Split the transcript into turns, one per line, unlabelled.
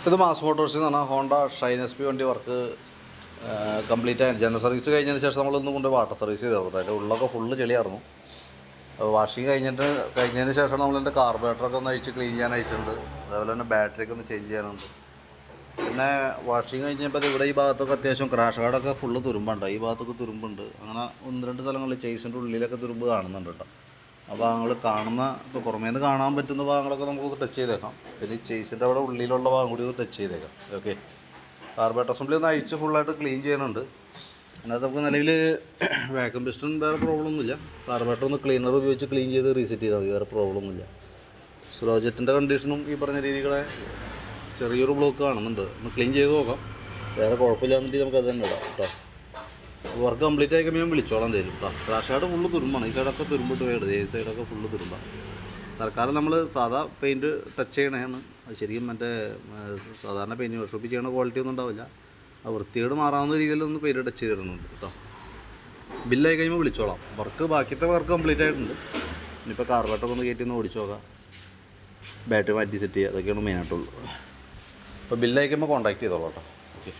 ഇത് മാസ് മോട്ടോഴ്സിൽ നിന്നാണ് Honda Shine SP വണ്ടി വർക്ക് കംപ്ലീറ്റ് ആയി. ജനറൽ സർവീസ് കഴിഞ്ഞതിന് ശേഷം നമ്മളൊന്നും കൊണ്ട് വാട്ടർ സർവീസ് ചെയ്തായിരുന്നു. അതിൻ്റെ ഉള്ളൊക്കെ ഫുള്ള് ചെളിയായിരുന്നു. വാഷിങ് കഴിഞ്ഞതിന് ശേഷം നമ്മളതിൻ്റെ കാർബറേറ്ററൊക്കെ ഒന്ന് അഴിച്ച് ക്ലീൻ ചെയ്യാൻ അയച്ചിട്ടുണ്ട്. അതേപോലെ തന്നെ ബാറ്ററിയൊക്കെ ഒന്ന് ചേഞ്ച് ചെയ്യാനുണ്ട്. പിന്നെ വാഷിങ് കഴിഞ്ഞപ്പോൾ ഇവിടെ ഈ ഭാഗത്തൊക്കെ അത്യാവശ്യം ക്രാഷ് കാർഡൊക്കെ ഫുള്ള് തുരുമ്പുണ്ട്. ഈ ഭാഗത്തൊക്കെ തുരുമ്പുണ്ട്. അങ്ങനെ 1-2 സ്ഥലങ്ങളിൽ ചേസിൻ്റെ ഉള്ളിലൊക്കെ തുരുമ്പ് കാണുന്നുണ്ട് കേട്ടോ. ആ ഭാഗങ്ങൾ കാണുന്ന ഇപ്പോൾ പുറമേ നിന്ന് കാണാൻ പറ്റുന്ന ഭാഗങ്ങളൊക്കെ നമുക്ക് ടച്ച് ചെയ്തേക്കാം. പിന്നെ ഈ ചേസിൻ്റെ അവിടെ ഉള്ളിലുള്ള ഭാഗം കൂടി ഒന്ന് ടച്ച് ചെയ്തേക്കാം. ഓക്കെ, കാർബറേറ്റർ അസംബ്ലി ഒന്ന് അഴിച്ച് ഫുള്ളായിട്ട് ക്ലീൻ ചെയ്യാനുണ്ട്. അതിനകത്ത് നമുക്ക് നിലവിൽ വാക്യൂം പിസ്റ്റൺ വേറെ പ്രോബ്ലം ഒന്നുമില്ല. കാർബറേറ്റർ ഒന്ന് ക്ലീനർ ഉപയോഗിച്ച് ക്ലീൻ ചെയ്ത് റീസെറ്റ് ചെയ്താൽ മതി, വേറെ പ്രോബ്ലം ഒന്നുമില്ല. സ്ലോ ജെറ്റിൻ്റെ കണ്ടീഷനും ഈ പറഞ്ഞ രീതികളെ ചെറിയൊരു ബ്ലോക്ക് കാണുന്നുണ്ട്. ഒന്ന് ക്ലീൻ ചെയ്ത് നോക്കാം. വേറെ കുഴപ്പമില്ലാന്നിട്ട് നമുക്ക് അത് തന്നെ ഇടാം കേട്ടോ. വർക്ക് കംപ്ലീറ്റ് ആയി കഴിയുമ്പോൾ ഞാൻ വിളിച്ചോളാം തരും കേട്ടോ. ക്രാഷ് കാർഡ് ഫുള്ള് തുരുമ്പാണ്. ഈ സൈഡൊക്കെ തുരുമ്പിട്ട് വേണ്ടത്, ഈ സൈഡൊക്കെ ഫുള്ള് തുരുമ്പാണ്. തൽക്കാലം നമ്മൾ സാധാ പെയിൻറ്റ് ടച്ച് ചെയ്യണതാണ്. അത് ശരിക്കും മറ്റേ സാധാരണ പെയിൻറ്റ് വർക്ക്ഷോപ്പിൽ ചെയ്യണ ക്വാളിറ്റി ഒന്നും ഉണ്ടാവില്ല. ആ വൃത്തികേട് മാറാവുന്ന രീതിയിലൊന്ന് പെയിൻറ്റ് ടച്ച് ചെയ്തിടുന്നുണ്ട് കേട്ടോ. ബില്ലായി കഴിയുമ്പോൾ വിളിച്ചോളാം. ബാക്കിയത്തെ വർക്ക് കംപ്ലീറ്റ് ആയിട്ടുണ്ട്. ഇനിയിപ്പോൾ കാർബറേറ്ററൊക്കെ ഒന്ന് കയറ്റി ഒന്ന് ഓടിച്ച് നോക്കാം, ബാറ്ററി മാറ്റി സെറ്റ് ചെയ്യുക, അതൊക്കെയാണ് മെയിനായിട്ടുള്ളൂ. അപ്പോൾ ബില്ലായി കഴിയുമ്പോൾ കോൺടാക്ട് ചെയ്തോളാം കേട്ടോ. ഓക്കെ.